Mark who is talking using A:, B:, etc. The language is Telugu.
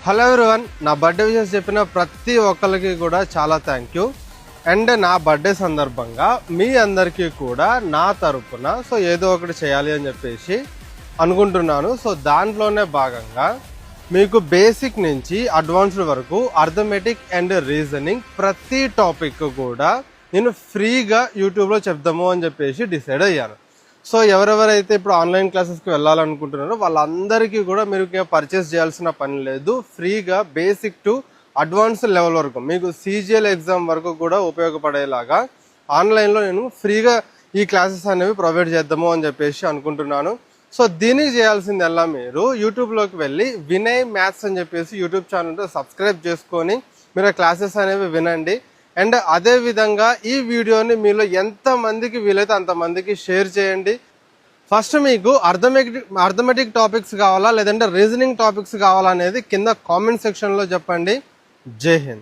A: హలో ఎవ్రీవన్, నా బర్త్డే విషెస్ చెప్పిన ప్రతి ఒక్కరికి కూడా చాలా థ్యాంక్ యూ. అండ్ నా బర్త్డే సందర్భంగా మీ అందరికీ కూడా నా తరపున ఏదో ఒకటి చేయాలి అని చెప్పేసి అనుకుంటున్నాను. దాంట్లోనే భాగంగా మీకు బేసిక్ నుంచి అడ్వాన్స్డ్ వరకు అర్థమెటిక్ అండ్ రీజనింగ్ ప్రతి టాపిక్ కూడా నేను ఫ్రీగా యూట్యూబ్లో చెప్దాము అని చెప్పేసి డిసైడ్ అయ్యాను. ఎవరెవరైతే ఇప్పుడు ఆన్లైన్ క్లాసెస్కి వెళ్ళాలనుకుంటున్నారో వాళ్ళందరికీ కూడా మీరు పర్చేస్ చేయాల్సిన పని లేదు. ఫ్రీగా బేసిక్ టు అడ్వాన్స్ లెవెల్ వరకు మీకు CGL ఎగ్జామ్ వరకు కూడా ఉపయోగపడేలాగా ఆన్లైన్లో నేను ఫ్రీగా ఈ క్లాసెస్ అనేవి ప్రొవైడ్ చేద్దాము అని చెప్పేసి అనుకుంటున్నాను. దీనికి చేయాల్సిందల్లా మీరు యూట్యూబ్లోకి వెళ్ళి వినయ్ మ్యాథ్స్ అని చెప్పేసి యూట్యూబ్ ఛానల్తో సబ్స్క్రైబ్ చేసుకొని మీరు ఆ క్లాసెస్ అనేవి వినండి. అండ్ అదే విధంగా ఈ వీడియోని మీలో ఎంతమందికి వీలైతే అంతమందికి షేర్ చేయండి. ఫస్ట్ మీకు అర్థమెటిక్ టాపిక్స్ కావాలా లేదంటే రీజనింగ్ టాపిక్స్ కావాలా అనేది కింద కామెంట్ సెక్షన్లో చెప్పండి. జై హింద్.